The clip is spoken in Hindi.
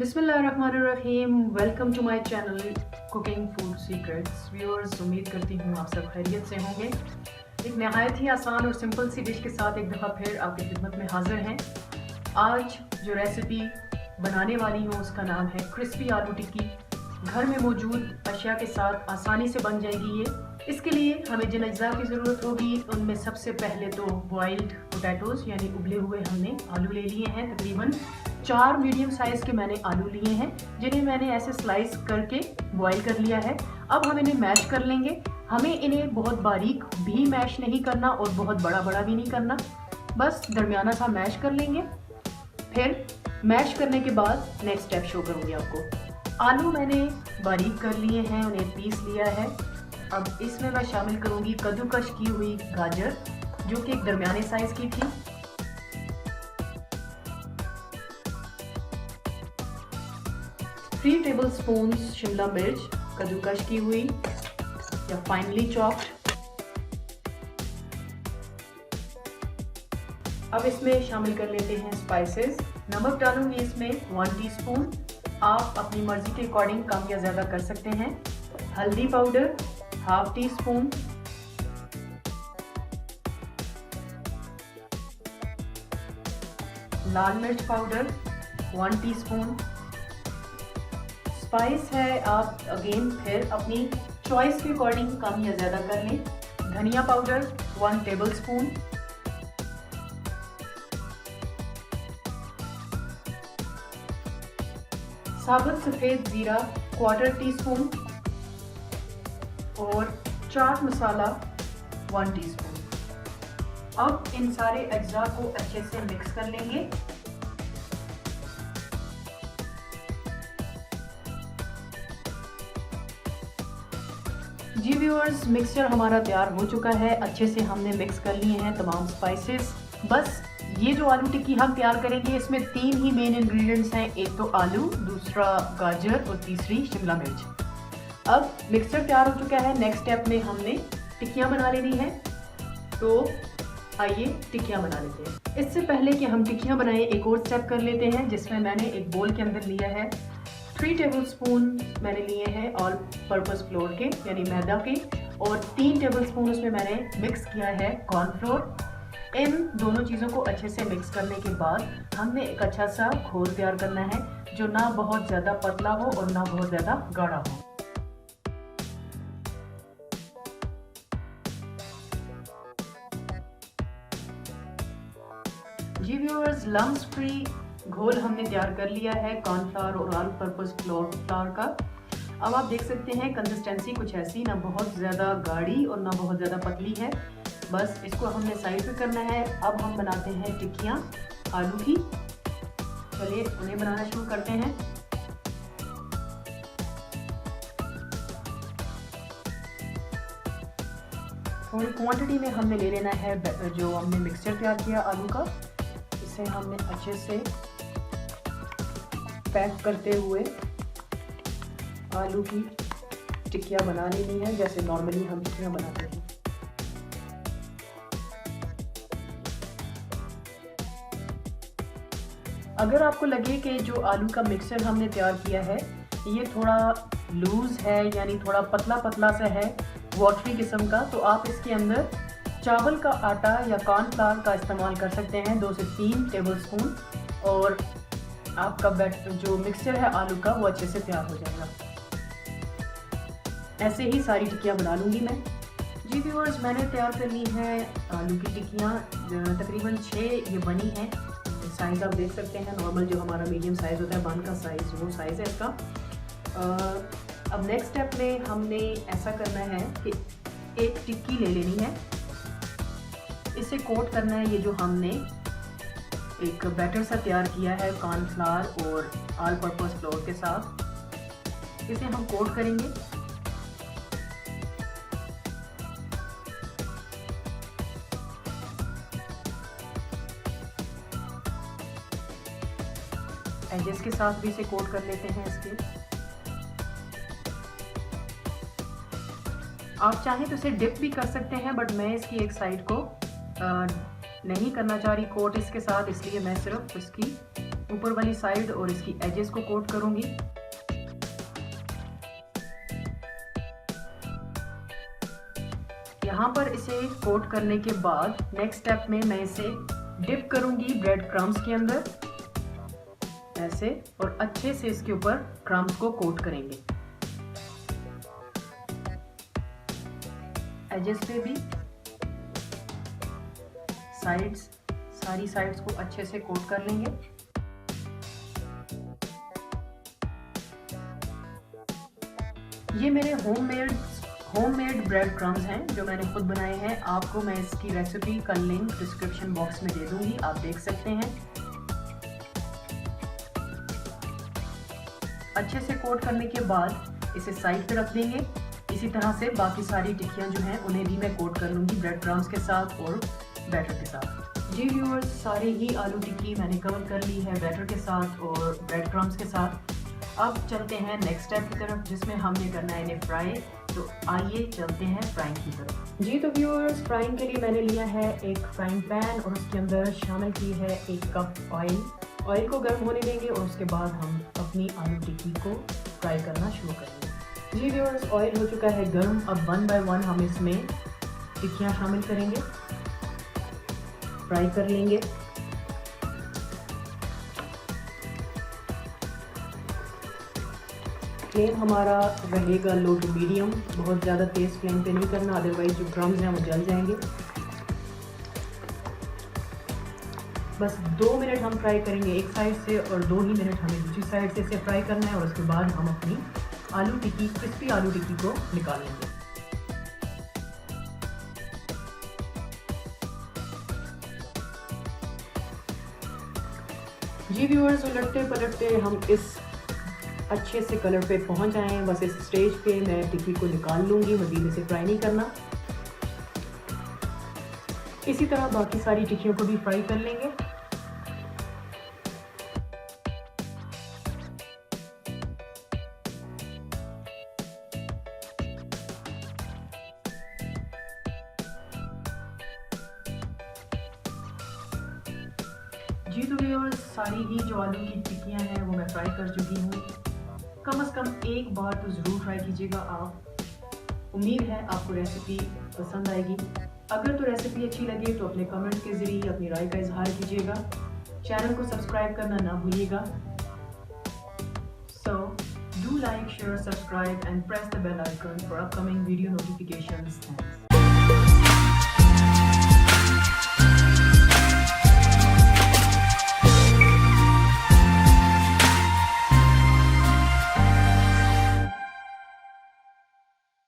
बिस्मिल्लाहिर्रहमानिर्रहीम। Welcome to my channel cooking food secrets. Viewers, उम्मीद करती हूँ आप सब खैरियत से होंगे। एक नहायत ही आसान और सिंपल सी डिश के साथ एक दफ़ा फिर आपकी खिदमत में हाजिर हैं। आज जो रेसिपी बनाने वाली हूँ उसका नाम है क्रिस्पी आलू टिक्की। घर में मौजूद अशिया के साथ आसानी से बन जाएगी ये। इसके लिए हमें जिन अज्जा की ज़रूरत होगी उनमें सबसे पहले तो बॉइल्ड पोटैटोज़ यानी उबले हुए हमने आलू ले लिए हैं। तकरीबन 4 मीडियम साइज़ के मैंने आलू लिए हैं, जिन्हें मैंने ऐसे स्लाइस करके बॉईल कर लिया है। अब हम इन्हें मैश कर लेंगे। हमें इन्हें बहुत बारीक भी मैश नहीं करना और बहुत बड़ा बड़ा भी नहीं करना, बस दरमियाना सा मैश कर लेंगे। फिर मैश करने के बाद नेक्स्ट स्टेप शो करूँगी आपको। आलू मैंने बारीक कर लिए हैं, उन्हें पीस लिया है। अब इसमें मैं शामिल करूँगी कद्दूकश की हुई गाजर, जो कि एक दरमियाने साइज़ की थी। 3 टेबलस्पून शिमला मिर्च कद्दूकश की हुई या फाइनली चॉप्ड। अब इसमें शामिल कर लेते हैं स्पाइसेस। नमक डालूंगी इसमें 1 टीस्पून। आप अपनी मर्जी के अकॉर्डिंग कम या ज़्यादा कर सकते हैं। हल्दी पाउडर 1/2 टीस्पून। लाल मिर्च पाउडर 1 टीस्पून। स्पाइस है, आप अगेन फिर अपनी चॉइस के अकॉर्डिंग कम या ज़्यादा कर लें। धनिया पाउडर 1 टेबलस्पून। साबुत सफ़ेद ज़ीरा 1/4 टीस्पून और चाट मसाला 1 टीस्पून। अब इन सारे अज्जा को अच्छे से मिक्स कर लेंगे। जी व्यूअर्स, मिक्सचर हमारा तैयार हो चुका है। अच्छे से हमने मिक्स कर लिए हैं तमाम स्पाइसेस। बस ये जो आलू टिक्की हम तैयार करेंगे इसमें 3 ही मेन इंग्रेडिएंट्स हैं, एक तो आलू, दूसरा गाजर और तीसरी शिमला मिर्च। अब मिक्सचर तैयार हो चुका है। नेक्स्ट स्टेप में हमने टिक्कियाँ बना लेनी है, तो आइए टिक्कियाँ बना लेते हैं। इससे पहले कि हम टिक्कियाँ बनाएं एक और स्टेप कर लेते हैं, जिसमें मैंने एक बोल के अंदर लिया है 3 टेबलस्पून मैंने लिए हैं ऑल पर्पस फ्लोर के यानी मैदा के, और 3 टेबलस्पून उसमें मैंने मिक्स किया है कॉर्नफ्लोर। इन दोनों चीज़ों को अच्छे से मिक्स करने के बाद हमने एक अच्छा सा घोल तैयार करना है, जो ना बहुत ज़्यादा पतला हो और ना बहुत ज़्यादा गाढ़ा हो। जी व्यूअर्स, लम्स फ्री घोल हमने तैयार कर लिया है कॉर्नफ्लावर और ऑल पर्पस फ्लोर का। अब आप देख सकते हैं कंसिस्टेंसी कुछ ऐसी, ना बहुत ज़्यादा गाढ़ी और ना बहुत ज़्यादा पतली है। बस इसको हमने साइड पे करना है। अब हम बनाते हैं टिक्कियाँ आलू की। चलिए उन्हें बनाना शुरू करते हैं। थोड़ी क्वांटिटी में हमने ले लेना है जो हमने मिक्सचर तैयार किया आलू का। इसे हमने अच्छे से पैक करते हुए आलू की टिक्कियाँ बना लेनी है, जैसे नॉर्मली हम टिक्कियाँ बनाते हैं। अगर आपको लगे कि जो आलू का मिक्सचर हमने तैयार किया है ये थोड़ा लूज़ है, यानी थोड़ा पतला पतला सा है, वाटरी किस्म का, तो आप इसके अंदर चावल का आटा या कॉर्नफ्लावर का इस्तेमाल कर सकते हैं 2 से 3 टेबलस्पून, और आपका जो मिक्सचर है आलू का वो अच्छे से तैयार हो जाएगा। ऐसे ही सारी टिक्कियाँ बना लूँगी मैं। जी व्यूअर्स, मैंने तैयार कर ली है आलू की टिक्कियाँ, तकरीबन 6 ये बनी हैं। साइज़ आप देख सकते हैं, नॉर्मल जो हमारा मीडियम साइज़ होता है बन का साइज़, वो साइज़ है इसका। अब नेक्स्ट स्टेप में हमने ऐसा करना है कि एक टिक्की ले लेनी है, इसे कोट करना है। ये जो हमने एक बैटर सा तैयार किया है कॉर्नफ्लावर और ऑल पर्पस फ्लोर के साथ, इसे हम कोट करेंगे। एजेस के साथ भी इसे कोट कर लेते हैं इसके। आप चाहें तो इसे डिप भी कर सकते हैं, बट मैं इसकी एक साइड को नहीं करना चाह रही कोट इसके साथ, इसलिए मैं सिर्फ इसकी ऊपर वाली साइड और इसकी एजेस को कोट करूंगी। यहाँ पर इसे कोट करने के बाद नेक्स्ट स्टेप में मैं इसे डिप करूंगी ब्रेड क्रम्स के अंदर ऐसे, और अच्छे से इसके ऊपर क्रम्स को कोट करेंगे। एजेस पे भी, साइड्स, सारी साइड्स को अच्छे से कोट कर लेंगे। ये मेरे होममेड ब्रेड क्रम्स हैं जो मैंने खुद बनाए हैं। आपको मैं इसकी रेसिपी का लिंक डिस्क्रिप्शन बॉक्स में दे दूंगी, आप देख सकते हैं। अच्छे से कोट करने के बाद इसे साइड पे रख देंगे। इसी तरह से बाकी सारी टिक्कियां जो हैं उन्हें भी मैं कोट कर लूँगी ब्रेड क्रम्स के साथ और बैटर के साथ। जी व्यूअर्स, सारे ही आलू टिक्की मैंने कवर कर ली है बैटर के साथ और ब्रेड क्रम्स के साथ। अब चलते हैं नेक्स्ट स्टेप की तरफ जिसमें हमने करना है इन्हें फ्राई। तो आइए चलते हैं फ्राइंग की तरफ। जी तो व्यूअर्स, फ्राइंग के लिए मैंने लिया है एक फ्राइंग पैन और उसके अंदर शामिल की है 1 कप ऑयल। ऑयल को गर्म होने देंगे और उसके बाद हम अपनी आलू टिक्की को फ्राई करना शुरू करेंगे। जी व्यूअर्स, ऑयल हो चुका है गर्म। अब 1 बाय 1 हम इसमें टिक्कियाँ शामिल करेंगे, फ्राई कर लेंगे। फ्लेम हमारा रहेगा लो टू मीडियम, बहुत ज़्यादा तेज़ फ्लेम पे नहीं करना, अदरवाइज जो क्रम्स हैं वो जल जाएंगे। बस 2 मिनट हम फ्राई करेंगे एक साइड से और 2 ही मिनट हमें दूसरी साइड से इसे फ्राई करना है और उसके बाद हम अपनी आलू टिक्की, क्रिस्पी आलू टिक्की को निकाल लेंगे। जी व्यूअर्स, उलटते पलटते हम इस अच्छे से कलर पे पहुंच जाए हैं। बस इस स्टेज पे मैं टिक्की को निकाल लूँगी, मज़ीद इसे फ्राई नहीं करना। इसी तरह बाकी सारी टिक्कियों को भी फ्राई कर लेंगे। जी तो व्यूअर्स, सारी ही जो आलू की टिक्कियाँ हैं वो मैं फ्राई कर चुकी हूँ। कम से कम एक बार तो ज़रूर ट्राई कीजिएगा आप। उम्मीद है आपको रेसिपी पसंद आएगी। अगर तो रेसिपी अच्छी लगे तो अपने कमेंट के ज़रिए अपनी राय का इजहार कीजिएगा। चैनल को सब्सक्राइब करना ना भूलिएगा। So do like, share, subscribe and press the bell icon for upcoming video notifications. Thanks.